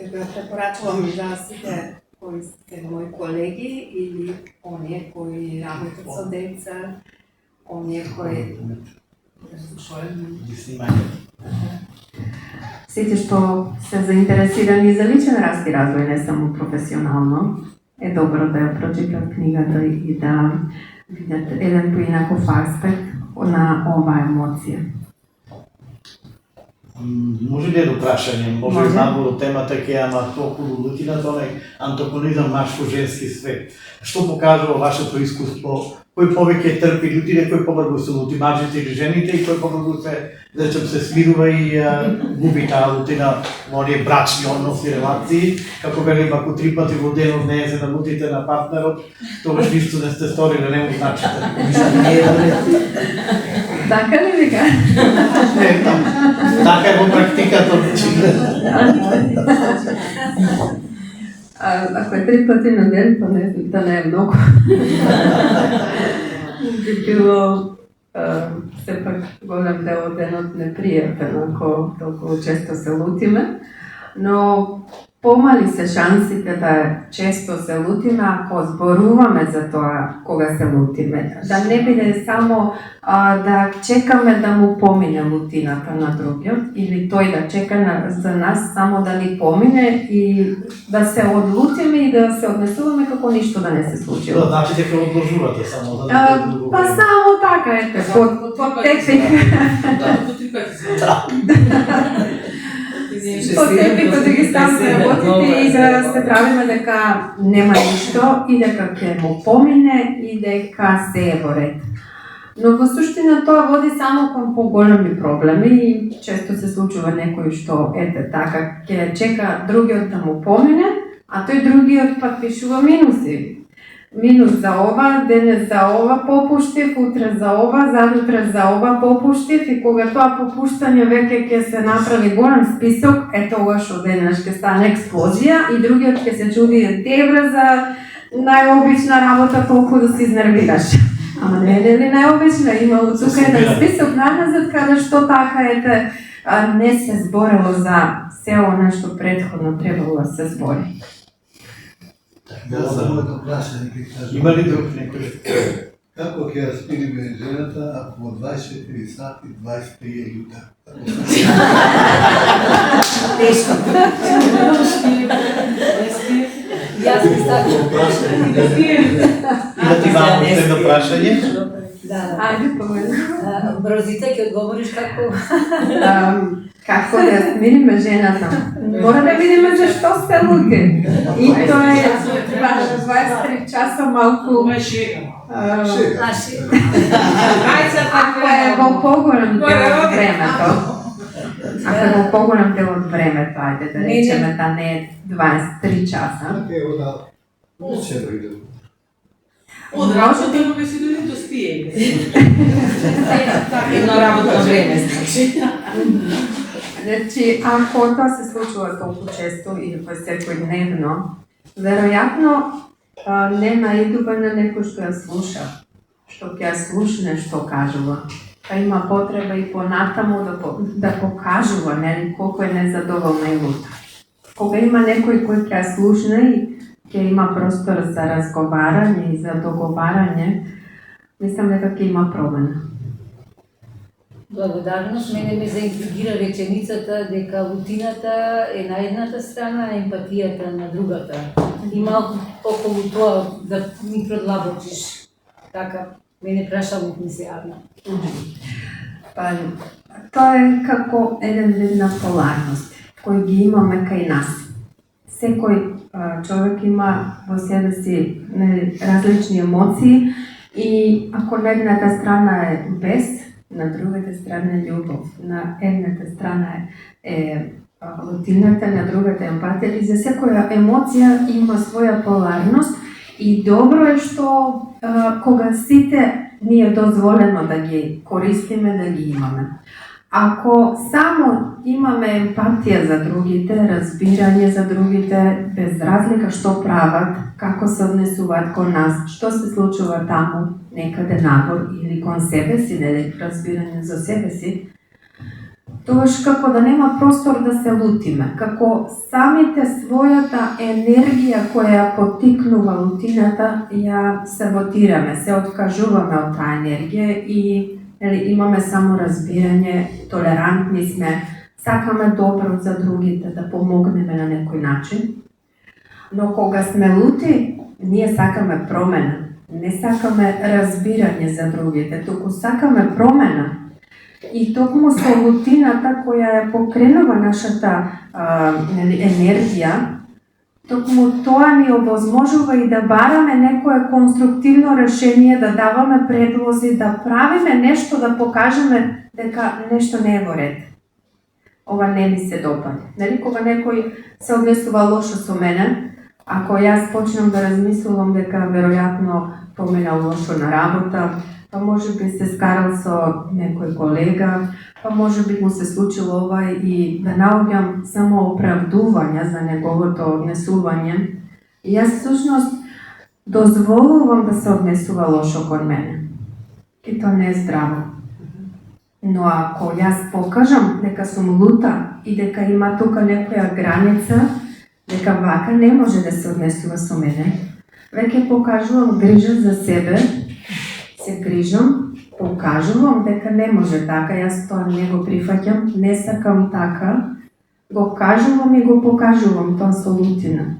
Така препорачувам за сите кои сте мои колеги или оние кои работат со деца, оние кои сите што се заинтересирани за личен раст и развој, не само професионално, е добро да ја прочитат книгата и да видат еден поинаков аспект на оваа емоција. Може ли едно прашање? Може ли набор од темата ќе ама толку лутина, тоа е антагонизам машко-женски свет. Што покажува вашето искуство? Кој повеќе трпи лутине, кој побрзо се лути, мажите или жените, и кој побрзо се смирува и губи таа лутина во оние брачни односи, релации, како вели ако 3 пати во денот не се налутите на партнерот, тогаш ништо не сте сторили, не му значите. Така ли вика? Не, така е во практиката. Ако е 3 пати на ден, па не е многу. Би било сепак голем дел од денот непријатен ако толку често се лутиме, но помали се шансите да често се лутиме ако зборуваме за тоа кога се лутиме. Да не биде само да чекаме да му помине лутината на другиот или тој да чека за нас само да ни помине и да се одлутиме и да се однесуваме како ништо да не се случило. Да, значи дека одложувате само да не Па само така ете, под тепик. Под тепикот да ги ставаме работите и да се правиме дека нема ништо и дека ќе му помине и дека се е во ред. Но во суштина тоа води само кон поголеми проблеми и често се случува некој што ете така ќе чека другиот да му помине, а тој другиот пак пишува минуси. Минус за ова, денес за ова попуштив, утре за ова, задутре за ова попуштив и кога тоа попуштање веќе ќе се направи голем список, тогаш одеднаш ќе стане експлозија и другиот ќе се чуди евре за најобична работа толку да се изнервираш. Ама не е ли најобична? Има од тука еден список наназад каде што така не се зборело за се она што претходно требало да се збори. Да, само едно прашање ќе кажам. Има ли друг некој? Како ќе ја спириме жената ако во 24 сати 23 е јутра? Тешко. Јас би сакала. Имате малку едно прашање? Да. Ајде, помена. Брзите ќе одговориш како? Како да смириме жената? Мора да видиме зашто се лути. И тоа е 23 часа малку... Ако е во поголем дел од времето, ако е во поголем дел од времето, ајде да речеме да не е 23 часа. Може да имаме си дори до спие. Едно работно време, значи. Значи, ако тоа се случува толку често или па секојдневно, веројатно нема идуба на некој што ја слуша, што ќе ја слушне што кажува. Па има потреба и понатаму да покажува, нели, колку е незадоволна и лута. Кога има некој кој ќе ја слушне и ќе има простор за разговарање и за договарање, мислам дека ќе има промена. Благодарност. Мене ме заинтригира реченицата дека лутината е на едната страна, а емпатијата на другата. И малку околу тоа да ми продлабочиш. Така, мене прашалник ми се јавна. Па, тоа е како еден вид на поларност, кој ги имаме кај нас. Секој човек има во себе си различни емоции и ако на едната страна е бес, на другата страна е љубов, на едната страна е лутината, на другата емпатија, и за секоја емоција има своја поларност и добро е што кога сите ни е дозволено да ги користиме, да ги имаме. Ако само имаме емпатија за другите, разбирање за другите, без разлика што прават, како се однесуваат кон нас, што се случува таму, некаде надвор или кон себе си, нели разбирање за себе си, Тогаш како да нема простор да се лутиме, како самите својата енергија која ја потикнува лутината, ја саботираме, се откажуваме од таа енергија и имаме само разбирање, толерантни сме, сакаме добро за другите, да помогнеме на некој начин. Но кога сме лути, ние сакаме промена. Не сакаме разбирање за другите, туку сакаме промена. И токму со лутината која ја покренува нашата енергија, токму тоа ни овозможува и да бараме некое конструктивно решение, да даваме предлози, да правиме нешто, да покажеме дека нешто не е во ред. Ова не ми се допаѓа. Нели кога некој се однесува лошо со мене, ако јас почнам да размислувам дека веројатно поменал лошо на работа, па може би се скарал со некој колега, па може би му се случило ова и да наоѓам само оправдувања за неговото однесување. И јас всушност дозволувам да се однесува лошо кон мене. И тоа не е здраво. Но ако јас покажам дека сум лута и дека има тука некоја граница, дека вака не може да се однесува со мене, веќе покажувам грижа за себе, се грижам, покажувам дека не може така, јас тоа не го прифаќам, не сакам така, го кажувам и го покажувам тоа со лутина.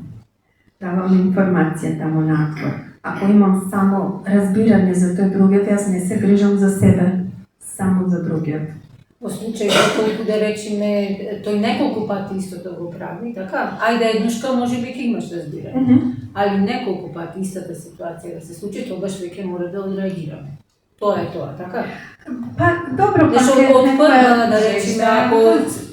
Давам информација таму надвор. Ако имам само разбирање за тој другиот, јас не се грижам за себе, само за другиот. Во случај колку да речеме, тој неколку пати истото го прави, така? Ајде еднушка може би ќе имаш разбирање. Али неколку пати истата ситуација да се случи, тогаш веќе мора да одреагираме. Тоа е тоа, така? Па, добро, па Зашто од прва да речеме,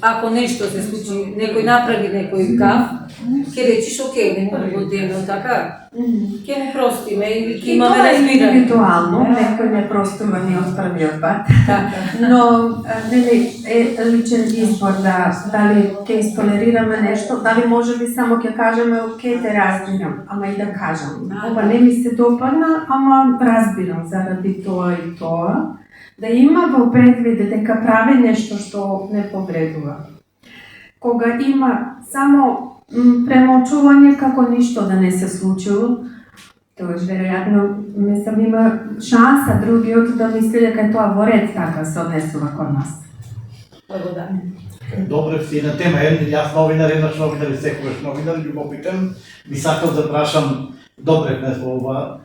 ако нешто се случи, некој направи некој гаф, ќе речиш окей, не му го дено, така? Ќе му простиме и ќе имаме тоа е разбирање. индивидуално, некој не простува ни од првиот пат. Така. Но нели е личен избор дали ќе истолерираме нешто, дали може би само ќе кажеме окей, те разбирам, ама и да кажам. Ова не ми се допадна, ама разбирам заради тоа и тоа. Да има во предвид дека прави нешто што не повредува. Кога има само премолчување како ништо да не се случило, тогаш веројатно мислам има шанса другиот да мисли дека е тоа во ред така се однесува кон нас. Благодарам. Добре си на тема, јас новинар, еднаш новинар и секогаш новинар, љубопитен, би сакал да прашам, добре днес во ова,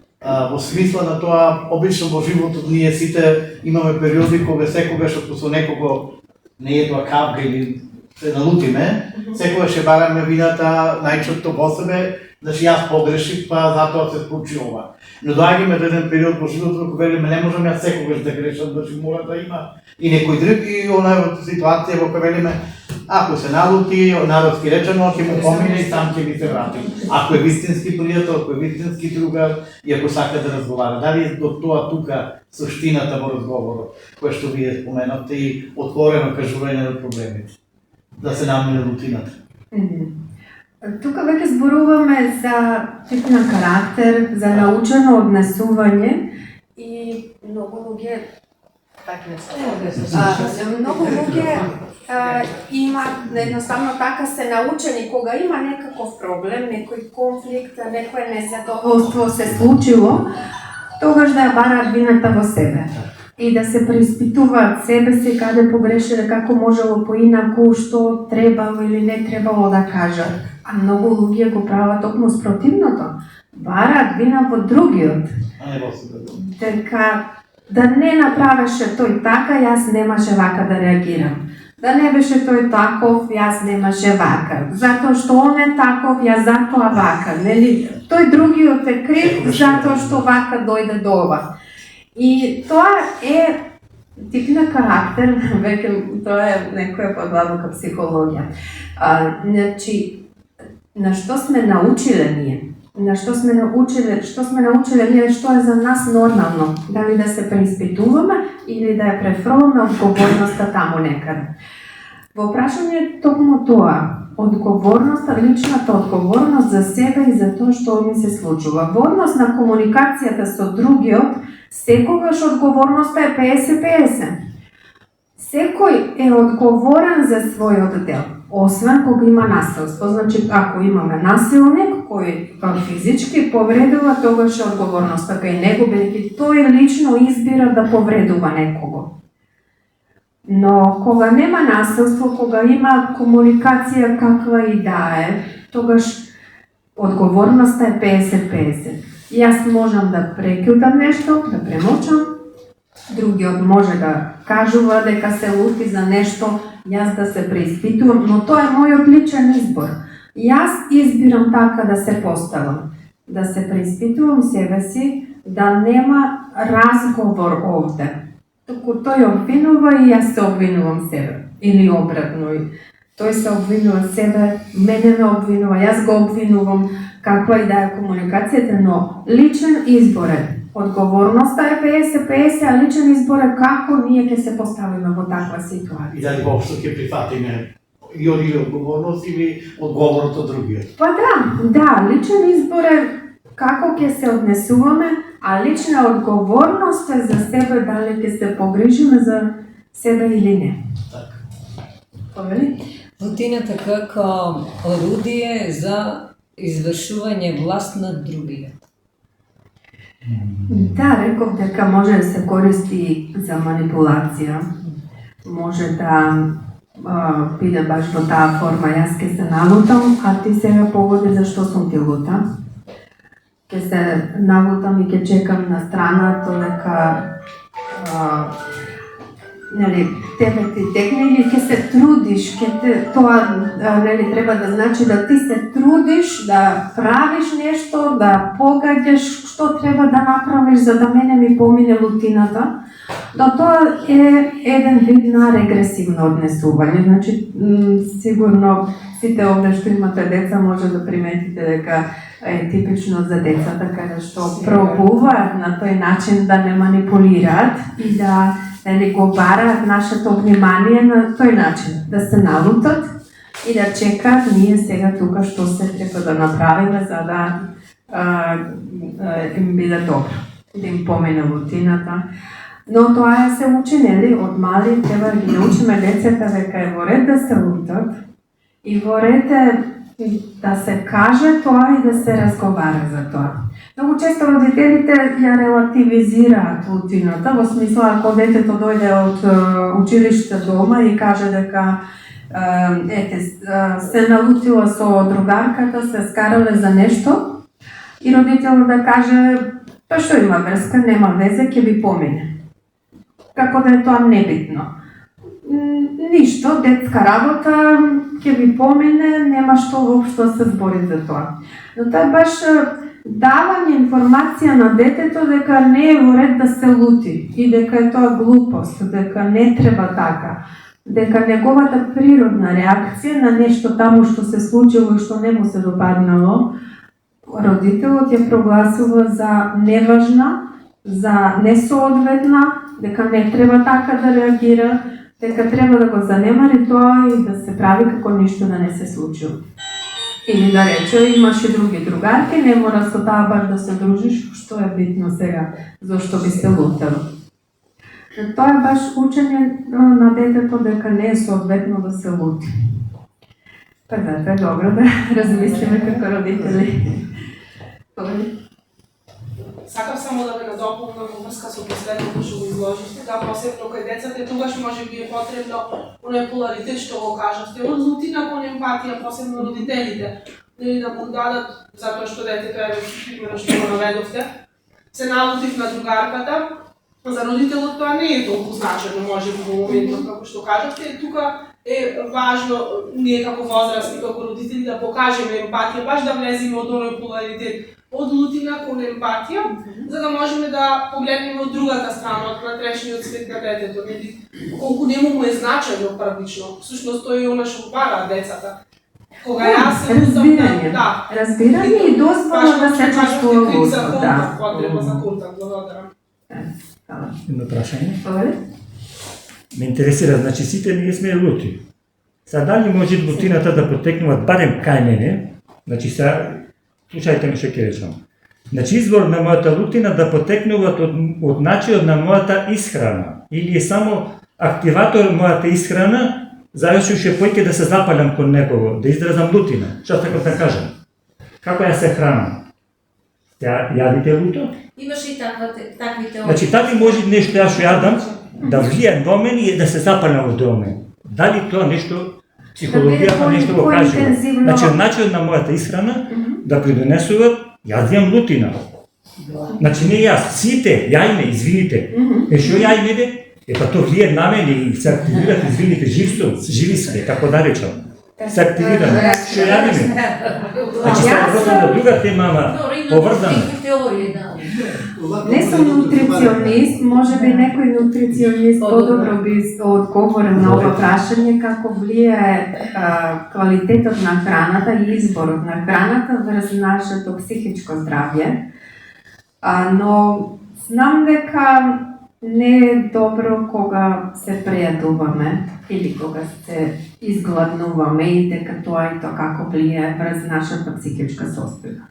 во смисла на тоа, обично во животот ние сите имаме периоди кога секогаш ако со некого не е тоа кавга или се налутиме, секогаш ќе бараме вината најчесто во себе, значи јас погрешив, па затоа се случи ова. Но доаѓаме до еден период во животот кога велиме не можам јас секогаш да грешам, значи мора да има и некој друг и онаа ситуација во која велиме ако се налути, народски речено, ќе му помине и сам ќе ми се врати. Ако е вистински пријател, ако е вистински другар и ако сака да разговара. Дали е до тоа тука суштината во разговорот, која што вие споменавте и отворено кажување на проблемите, да се намине рутината. Тука веќе зборуваме за тип на карактер, за научено однесување и многу луѓе многу луѓе има едноставно така се научени кога има некаков проблем, некој конфликт, некое незадоволство се случило, тогаш да ја бараат вината во себе и да се преиспитуваат себе си каде погрешиле, како можело поинаку, што требало или не требало да кажат. А многу луѓе го прават токму спротивното. Бараат вина во другиот. А не во себе. Дека да не направеше тој така, јас немаше вака да реагирам. Да не беше тој таков, јас немаше вака. Затоа што он е таков, јас затоа вака. Нели? Тој другиот е крив затоа што вака дојде до ова. И тоа е тип на карактер, веќе тоа е некоја подлабока психологија. Значи, на што сме научиле ние? На што сме научиле ние што е за нас нормално? Дали да се преиспитуваме или да ја префрламе одговорноста таму некаде? Во прашање е токму тоа, одговорноста, личната одговорност за себе и за тоа што ми се случува. Во однос на комуникацијата со другиот, секогаш одговорноста е 50-50. Секој е одговорен за својот дел, освен кога има насилство. Значи, ако имаме насилник кој физички повредува, тогаш е одговорноста кај него, бидејќи тој лично избира да повредува некого. Но кога нема насилство, кога има комуникација каква и да е, тогаш одговорноста е 50-50. Јас можам да прекјутам нешто, да премолчам, другиот може да кажува дека се лути за нешто, јас да се преиспитувам, но тоа е мојот личен избор. Јас избирам така да се поставам, да се преиспитувам себе си, да нема разговор овде. Току тој обвинува и јас се обвинувам себе. Или обратно. Тој се обвинува себе, мене ме обвинува, јас го обвинувам, каква и да е комуникацијата, но личен избор е. Одговорноста е 50-50, а личен избор е како ние ќе се поставиме во таква ситуација. И дали воопшто ќе прифатиме и или одговорност или одговорот од другиот. Па да, личен избор е како ќе се однесуваме, а лична одговорност е за себе дали ќе се погрижиме за себе или не. Така. Повели? Рутината како орудие за извршување власт над другиот. Да, реков дека може да се користи за манипулација. Може да биде баш во таа форма, јас ке се налутам, а ти сега погоди зашто сум ти лута. Ке се налутам и ке чекам на страна, дека нели, тебе ти текне или ќе се трудиш, тоа нели, треба да значи да ти се трудиш, да правиш нешто, да погаѓаш што треба да направиш за да мене ми помине лутината. Но тоа е еден вид на регресивно однесување. Значи, сигурно сите овде што имате деца може да приметите дека е типично за децата, каде што пробуваат на тој начин да не манипулираат и да или го бараат нашето внимание на тој начин, да се налутат и да чекаат ние сега тука што се треба да направиме за да им биде добро, да им помине лутината. Но тоа се учи, нели, од мали треба да ги научиме децата дека е во ред да се лутат и во ред е да се каже тоа и да се разговара за тоа. Многу често родителите ја релативизираат лутината, во смисла ако детето дојде од училиште дома и каже дека се налутила со другарката, се скарале за нешто и родителот да каже па што има врска, нема везе, ќе ви помине. Како да е тоа небитно. Ништо, детска работа, ќе ви помине, нема што воопшто да се збори за тоа. Но тоа е баш давање информација на детето дека не е во ред да се лути и дека е тоа глупост, дека не треба така, дека неговата природна реакција на нешто таму што се случило и што не му се допаднало, родителот ја прогласува за неважна, за несоодветна, дека не треба така да реагира, дека треба да го занемари тоа и да се прави како ништо да не се случило. Или да рече, имаш и други другарки, не мора со таа баш да се дружиш, што е битно сега, зашто би се лутало. Тоа е баш учење на детето дека не е соодветно да се лути. Па да, е добро да размислиме како родители. Сакам само да ме надополнам во врска со последното што го изложите, да посебно кај децата, тогаш може би е потребно оној поларитет што го кажавте, од лутина кон емпатија, посебно родителите, нели да му дадат, затоа што детето е примерно што го наведовте, се налутив на другарката, за родителот тоа не е толку значено, може би во моментот како што кажавте, тука е важно ние како возрастни, како родители да покажеме емпатија, баш да влеземе од оној поларитет, од лутина кон емпатија, за да можеме да погледнеме од другата страна, од внатрешниот свет на детето, нели колку нему му е значено првично. Всушност тој е она што бараат децата. Кога јас се лутам на разбирање и дозвола да се чувствува луто, да. Потреба за контакт, благодарам. Едно прашање. Добре? Ме интересира, значи сите ние сме лути. Са дали може лутината да потекнува барем кај мене, значи са, слушајте ме што ќе речам. Значи извор на мојата лутина да потекнуваат од начинот на мојата исхрана или е само активатор мојата исхрана, завршуваше поќе да се запалям кон некого, да изразам лутина. Што сакам да кажам? Како ја се хранам? Јадите луто? Имаше и такви теории. Значи, дали може нешто јас што јадам да влијае во мене и да се запалям во мене? Дали тоа нешто психологијата нешто го кажува? Значи, начинот на мојата исхрана да придонесува, јас имам лутина. Значи, не јас, сите, јајме, извините. Што јајмеде? Па то влијае на мене и се активират, извините, живи сме, како да речам. Се активираме. Што јадиме? Значи, се врзам на друга тема, ама поврзана. Теории, да. Не сум нутриционист, може би некој нутриционист подобро би одговорил на ова прашање како влијае квалитетот на храната и изборот на храната врз нашето психичко здравје. Но знам дека не е добро кога се прејадуваме или кога се изгладнуваме и дека тоа и тоа како влијае врз нашата психичка состојба.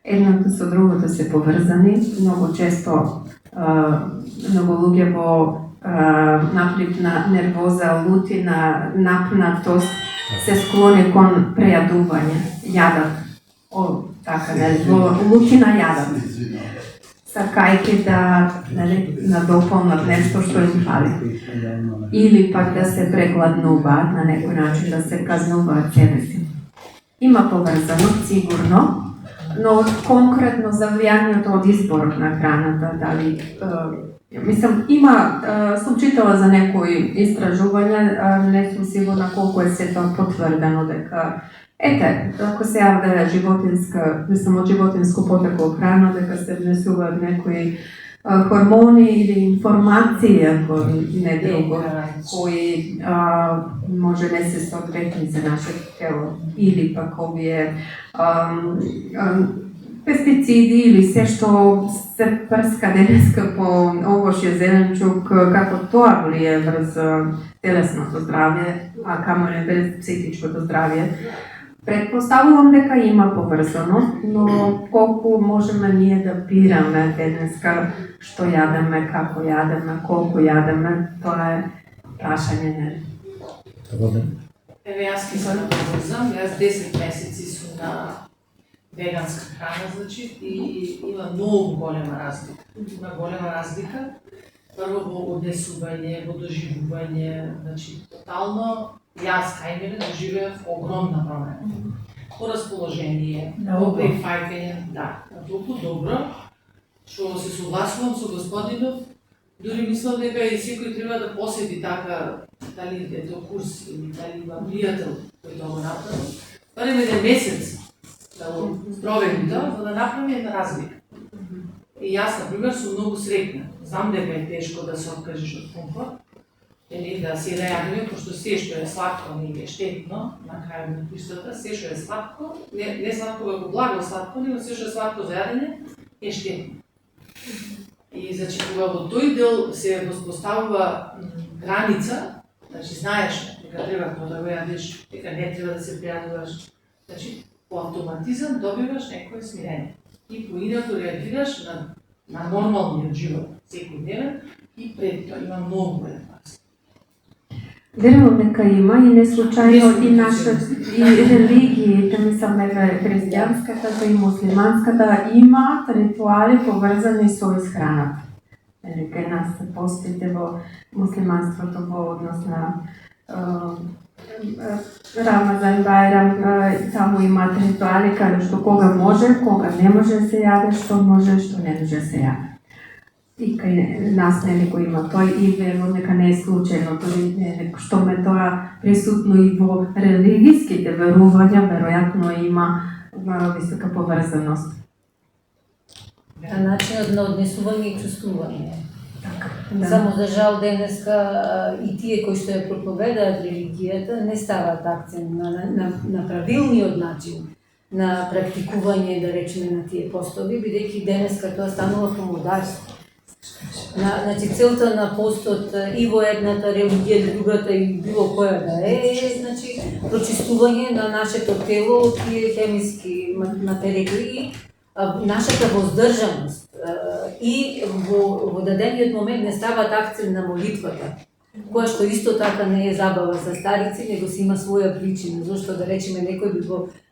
Едното со другото се поврзани, многу често многу луѓе во наплив на нервоза, лутина, напнатост се склони кон прејадување, јадат. Така, нели, во лутина јадат. Сакајќи да надополнат нешто што им фали. Или пак да се прегладнуваат на некој начин, да се казнуваат себе си. Има поврзаност, сигурно, но конкретно за влијанието од изборот на храната, дали мислам, има сум читала за некои истражувања, не сум сигурна колку е се тоа потврдено дека ако се јавда животинска, мислам од животинско потекло храна, дека се внесуваат некои хормони или информации, ако не друго, кои може не се соодветни за нашето тело, или пак овие пестициди или се што се прска денеска по овошје, зеленчук, како тоа влијае врз телесното здравје, а камо не без психичкото здравје. Предпоставувам дека има поврзаност, но колку можеме ние да бираме денеска што јадеме, како јадеме, колку јадеме, тоа е прашање, нели? Еве, јас ке се наврзам, јас 10 месеци сум на веганска храна, значи, и има многу голема разлика. Има голема разлика, прво во однесување, во доживување, значи, тотално, јас кај мене доживеав огромна промена. По расположение, по прифаќање, да, толку добро, што се согласувам со господинов, дури мислам дека и секој треба да посети така, дали е тоа курс или дали има пријател кој тоа го направи, барем еден месец да го провери тоа, за да направи една разлика. И јас, например, сум многу среќна. Знам дека е тешко да се откажеш од комфорт, или да си реагира, пошто се што е сладко не е штетно, на крај на куштата, се што е сладко, не сладко како благо сладко, но се што е сладко за јадење е штетно. И значи кога во тој дел се воспоставува граница, значи знаеш дека треба тоа да го јадеш, дека не треба да се пријадуваш, значи по автоматизам добиваш некое смирење и поинаку реагираш на нормалниот живот секојдневен и пред тоа има многу голем пас. Верувам дека има и не случајно и религиите, мислам дека христијанската и муслиманската имаат ритуали поврзани со исхраната. Кај нас се постите во муслиманството во однос на Рамазан, Бајрам, таму имаат ритуали каде што кога може, кога не може да се јаде, што може, што не може да се јаде. И кај нас нели го има тој и верувам дека не е случајно, што ме тоа присутно и во религиските верувања, веројатно има висока поврзаност. Начинот на однесување и чувствување. Да. Само за жал денеска и тие кои што ја проповедаат религијата не стават акцент на правилниот начин на практикување, да речеме, на тие постови, бидејќи денеска тоа станува помодарство. Значи целта на постот и во едната религија, другата и било која да е, значи прочистување на нашето тело од тие хемиски материи, нашата воздржаност и во дадениот момент не стават акцент на молитвата. која што исто така не е забава за старици, него си има своја причина, зашто да речеме некој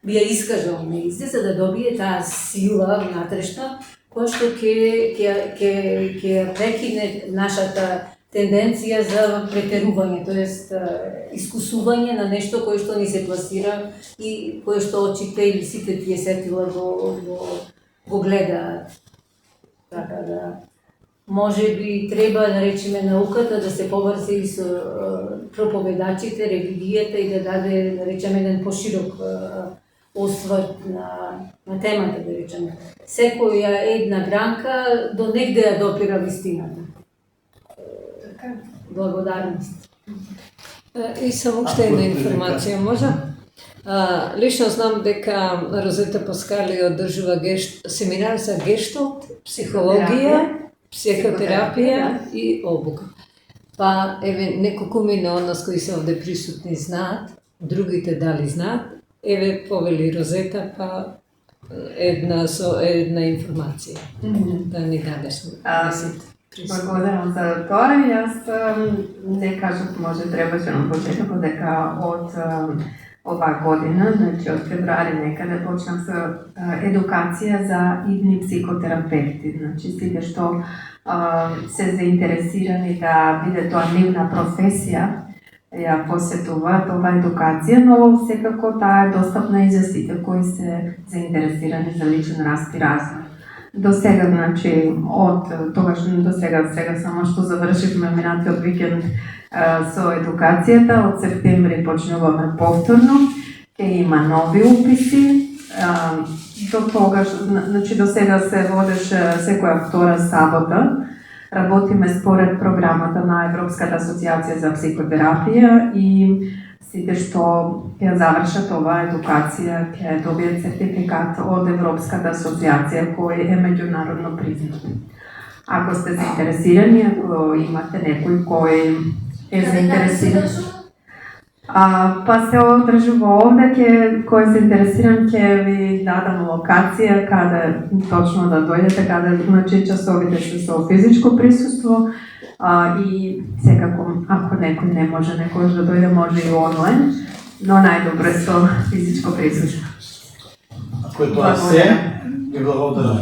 би ја искажал неизде, за да добие таа сила внатрешна, која што ќе прекине нашата тенденција за претерување, тоест искусување на нешто кое што ни се пласира и кое што очите или сите тие сетила го гледаат. Така да, може би треба да речеме науката да се поврзе и со проповедачите, религијата и да даде, да речеме, еден поширок осврт на темата, да речеме. Секоја една гранка до негде ја допира вистината. Благодарност. И само уште една информација, може? Лично знам дека Розета Паскали одржува семинар за гешталт, психологија, психотерапија и обука. Па, еве, неколку мина од нас кои се овде присутни знаат, другите дали знаат, еве, повели Розета, па една информација. Да ни дадеш. Благодарам за тоа. Јас не кажав, може требаше на почетокот дека од оваа година, значи од февруари некаде почнав со едукација за идни психотерапевти. Значи сите што се заинтересирани да биде тоа нивна професија, ја посетуваат оваа едукација, но секако таа е достапна и за сите кои се заинтересирани за личен раст и развој. До сега, значи, од тогаш до сега само што завршивме минатиот викенд со едукацијата, од септември почнуваме повторно, ќе има нови уписи, до тогаш, значи до сега се водеше секоја втора сабота, работиме според програмата на Европската асоциација за психотерапија и сите што ќе завршат оваа едукација ќе добијат сертификат од Европската асоциација кој е меѓународно признат. Ако сте заинтересирани, ако имате некој кој е заинтересиран, па се одржува овде, кој е заинтересиран ќе ви дадам локација каде точно да дојдете, каде значи часовите се со физичко присуство. И секако, ако некој не може некој да дојде, може и онлайн, но најдобро е со физичко присуство. Ако е тоа се, ви благодарам.